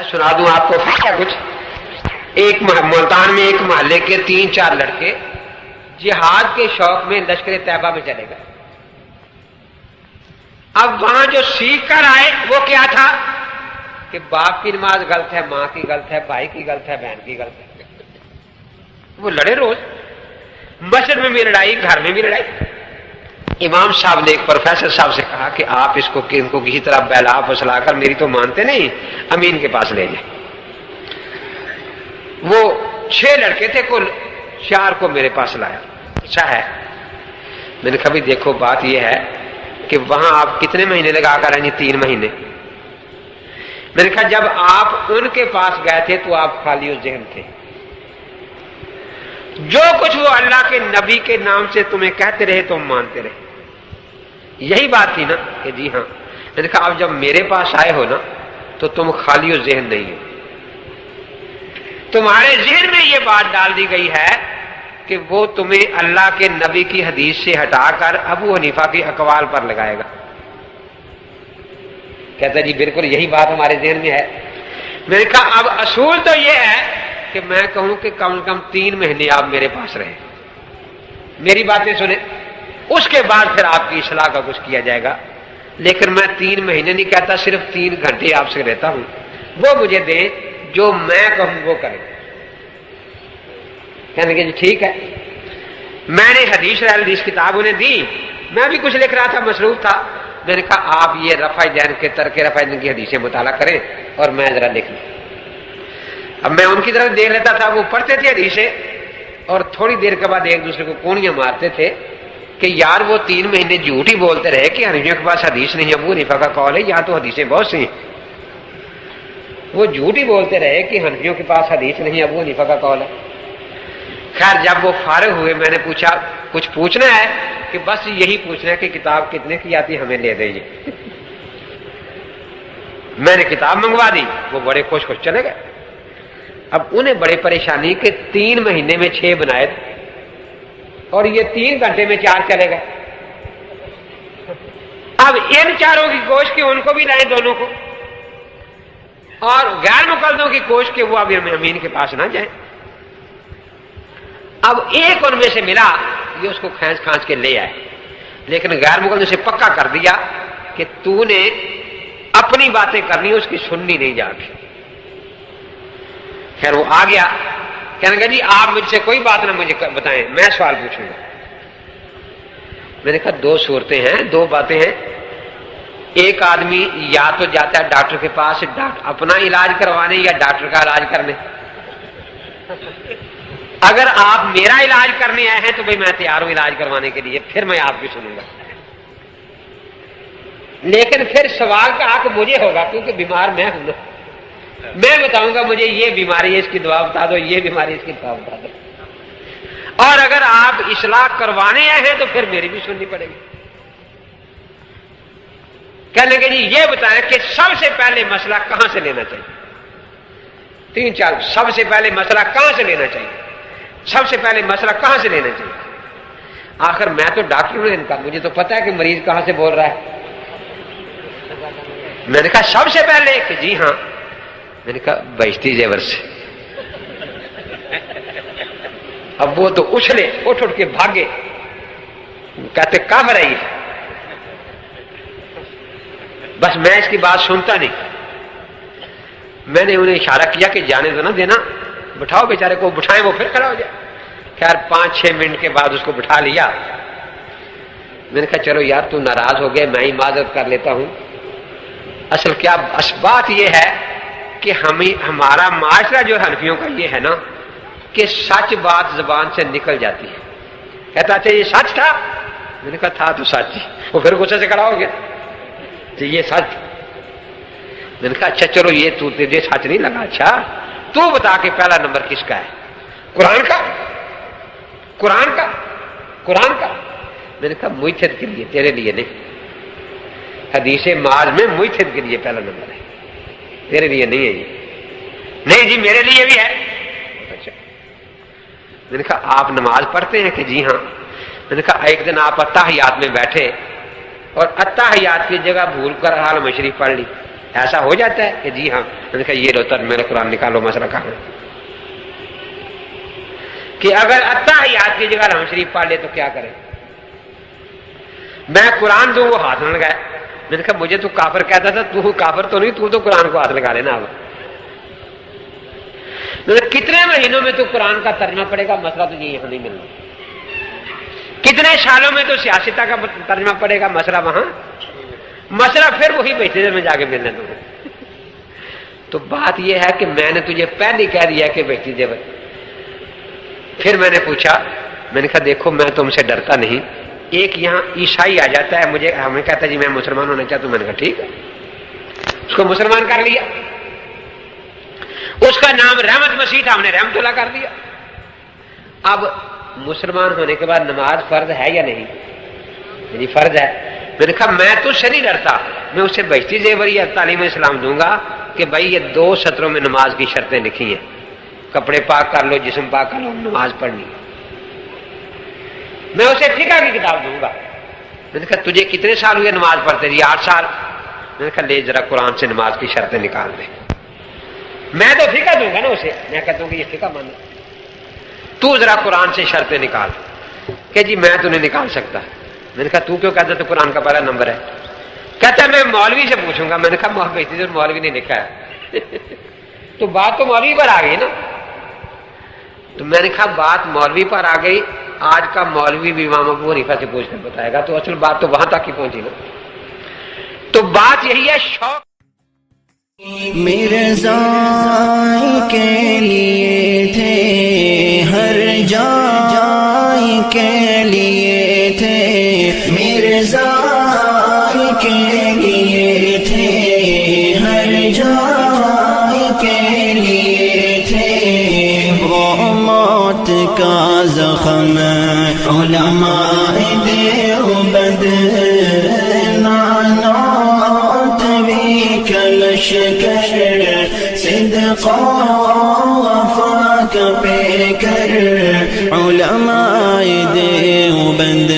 سنا دوں آپ کو کچھ. ایک ملتان میں ایک محلے کے 3-4 لڑکے جہاد کے شوق میں لشکر طیبہ میں چلے گئے. اب وہاں جو سیکھ کر آئے وہ کیا تھا کہ باپ کی نماز غلط ہے، ماں کی غلط ہے، بھائی کی غلط ہے، بہن کی غلط ہے. وہ لڑے روز، مسجد میں بھی لڑائی، گھر میں بھی لڑائی. امام صاحب نے ایک پروفیسر صاحب سے کہا کہ آپ اس کو کسی طرح بہلا پھسلا کر، میری تو مانتے نہیں، امین کے پاس لے جائیں. وہ 6 لڑکے تھے، کل 4 کو میرے پاس لایا. اچھا ہے. میں نے کہا بھی دیکھو بات یہ ہے کہ وہاں آپ کتنے مہینے لگا کر آئیں؟ 3 مہینے. میں نے کہا جب آپ ان کے پاس گئے تھے تو آپ خالی ذہن تھے، جو کچھ وہ اللہ کے نبی کے نام سے تمہیں کہتے رہے تم مانتے رہے. یہی بات تھی نا کہ جی ہاں. میں نے کہا اب جب میرے پاس آئے ہو نا تو تم خالی و ذہن نہیں ہو. تمہارے ذہن میں یہ بات ڈال دی گئی ہے کہ وہ تمہیں اللہ کے نبی کی حدیث سے ہٹا کر ابو حنیفہ کے اقوال پر لگائے گا. کہتا جی بالکل یہی بات ہمارے ذہن میں ہے. میں نے کہا اب اصول تو یہ ہے کہ میں کہوں کہ کم از کم 3 مہینے آپ میرے پاس رہیں، میری باتیں سنیں، اس کے بعد پھر آپ کی اصلاح کا کچھ کیا جائے گا. لیکن میں 3 مہینے نہیں کہتا، صرف 3 گھنٹے آپ سے رہتا ہوں، وہ مجھے دیں، جو میں کہوں وہ کریں. کہنے کہ جی ٹھیک ہے. میں نے حدیث کتاب انہیں دی، میں بھی کچھ لکھ رہا تھا، مصروف تھا. میں نے کہا آپ یہ رفع دین کے ترک رفع دین کی حدیثیں مطالعہ کریں اور میں ذرا لکھ لوں. اب میں ان کی طرف دیکھ لیتا تھا، وہ پڑھتے تھے حدیثیں اور تھوڑی دیر کے بعد ایک دوسرے کو کونیاں مارتے تھے کہ یار وہ 3 مہینے جھوٹ ہی بولتے رہے کہ حنفیوں کے پاس حدیث نہیں، ابو حنیفہ کا قول ہے، یہاں تو حدیثیں بہت سی ہیں. وہ جھوٹ ہی بولتے رہے کہ حنفیوں کے پاس حدیث نہیں، ابو حنیفہ کا قول ہے. خیر جب وہ فارغ ہوئے میں نے پوچھا کچھ پوچھنا ہے کہ بس یہی پوچھنا ہے کہ کتاب کتنے کی آتی ہمیں لے دیں. میں نے کتاب منگوا دی، وہ بڑے خوش چلے گئے. اب انہیں بڑی پریشانی کہ 3 مہینے میں 6 بنائے تھے اور یہ 3 گھنٹے میں 4 چلے گئے. اب ان 4 کی کوشش کہ ان کو بھی لائیں دونوں کو، اور غیر مقلدوں کی کوشش کہ وہ اب امین کے پاس نہ جائیں. اب ایک ان میں سے ملا، یہ اس کو کھینچ کھانچ کے لے آئے، لیکن غیر مقلدوں سے پکا کر دیا کہ تو نے اپنی باتیں کرنی، اس کی سننی نہیں جا کے. خیر وہ آ گیا، کہنے لگا جی آپ مجھ سے کوئی بات نہ مجھے بتائیں، میں سوال پوچھوں گا. میں نے کہا 2 صورتیں ہیں، 2 باتیں ہیں. ایک آدمی یا تو جاتا ہے ڈاکٹر کے پاس اپنا علاج کروانے یا ڈاکٹر کا علاج کرنے. اگر آپ میرا علاج کرنے آئے ہیں تو بھائی میں تیار ہوں علاج کروانے کے لیے، پھر میں آپ کی سنوں گا. لیکن پھر سوال کا حق مجھے ہوگا کیونکہ بیمار میں ہوں نا. میں بتاؤں گا مجھے یہ بیماری ہے، اس کی دوا بتا دو، یہ بیماری اس کی دوا بتا دو. اور اگر آپ اصلاح کروانے آئے ہیں تو پھر میری بھی سننی پڑے گی. کہنے کہ جی یہ بتائیں کہ سب سے پہلے مسئلہ کہاں سے لینا چاہیے. 3-4 سب سے پہلے مسئلہ کہاں سے لینا چاہیے، سب سے پہلے مسئلہ کہاں سے لینا چاہیے. آخر میں تو ڈاکٹر ہوں، ان کا مجھے تو پتا ہے کہ مریض کہاں سے بول رہا ہے. میں نے کہا سب سے پہلے کہ جی ہاں. میں نے کہا بیشتی زیور سے. اب وہ تو اچھلے، اٹھ کے بھاگے، کہتے کافر ہے یہ. بس میں اس کی بات سنتا نہیں. میں نے انہیں اشارہ کیا کہ جانے تو نہ دینا، بٹھاؤ بیچارے کو، بٹھائیں وہ پھر کھڑا ہو جائے. خیر 5-6 منٹ کے بعد اس کو بٹھا لیا. میں نے کہا چلو یار تو ناراض ہو گئے، میں ہی معذرت کر لیتا ہوں. اصل کیا بات یہ ہے کہ ہمارا معاشرہ جو حنفیوں کا یہ ہے نا کہ سچ بات زبان سے نکل جاتی ہے. کہتا اچھا یہ سچ تھا. میں نے کہا تھا تو سچ. وہ پھر غصے سے کھڑا ہو گیا کہ یہ سچ. میں نے کہا اچھا چلو یہ تو تجھے سچ نہیں لگا، اچھا تو بتا کہ پہلا نمبر کس کا ہے، قرآن کا؟ قرآن کا؟ قرآن کا؟ میں نے کہا مجتہد کے لیے، تیرے لیے نہیں. حدیث معاذ میں مجتہد کے لیے پہلا نمبر ہے، تیرے لیے نہیں ہے یہ. نہیں جی میرے لیے بھی ہے. اچھا. میں نے کہا آپ نماز پڑھتے ہیں کہ جی ہاں. میں نے کہا ایک دن آپ اتحیات میں بیٹھے اور اتحیات کی جگہ بھول کر حال مشریف پڑھ لی. ایسا ہو جاتا ہے کہ جی ہاں. میں نے کہا یہ لو تر میرا قرآن نکالو, مسئلہ کہاں ہے کہ اگر اتحیات کی جگہ رحم شریف پڑھ لے تو کیا کرے. میں قرآن دوں وہ ہاتھ نہ لگائے. میں نے کہا مجھے تو کافر کہتا تھا, تو کافر تو نہیں, تو قرآن کو ہاتھ لگا لینا. اب کتنے مہینوں میں تو قرآن کا ترجمہ پڑے گا, مسئلہ تو یہاں نہیں ملنا. کتنے سالوں میں تو سیاستہ کا ترجمہ پڑے گا, مسئلہ وہاں, مسئلہ پھر وہی بیٹھے میں جا کے ملنے دوں. تو بات یہ ہے کہ میں نے تجھے پہلے کہہ دیا کہ بیٹھی دے. پھر میں نے پوچھا, میں نے کہا دیکھو میں تم سے ڈرتا نہیں. ایک یہاں عیسائی آ جاتا ہے, مجھے ہمیں کہتا ہے جی میں مسلمان ہونا چاہتا ہوں. میں نے کہا ٹھیک ہے, اس کو مسلمان کر لیا. اس کا نام رحمت مسیح تھا, ہم نے رحمت اللہ کر دیا. اب مسلمان ہونے کے بعد نماز فرض ہے یا نہیں؟ یعنی فرض ہے. میں نے کہا میں تو سے نہیں ڈرتا, میں اسے بہشتی زیور یا تعلیم اسلام دوں گا کہ بھائی یہ 2 سطروں میں نماز کی شرطیں لکھی ہیں, کپڑے پاک کر لو, جسم پاک کر لو, نماز پڑھنی. میں اسے فقہ کی کتاب دوں گا. میں نے کہا تجھے کتنے سال ہوئے نماز پڑھتے؟ جی 8 سال. میں نے کہا لے ذرا قرآن سے نماز کی شرطیں نکال دے. میں تو فقہ دوں گا نا اسے, میں کہتا ہوں کہ یہ فقہ مان, تو ذرا قرآن سے شرطیں نکال. کہ جی میں تو نہیں نکال سکتا. میں نے کہا تو کیوں کہتا تو قرآن کا پہلا نمبر ہے. کہتا ہے میں مولوی سے پوچھوں گا. میں نے کہا مولوی نے لکھا ہے. تو بات تو مولوی پر آ گئی نا. تو میں نے کہا بات مولوی پر آ گئی, آج کا مولوی بھی امام ابو حنیفہ سے پوچھ کر بتائے گا. تو اصل بات تو وہاں تک ہی پہنچی نا. تو بات یہی ہے, شوق مرزا کے لیے تھے, ہر جائے کے لیے تھے, مرزا کے لیے تھے, ہر جائے کے لیے تھے. وہ موت کا زخم علماء دیوبند لشکر صدق وفا کا پے کر, علماء دیوبند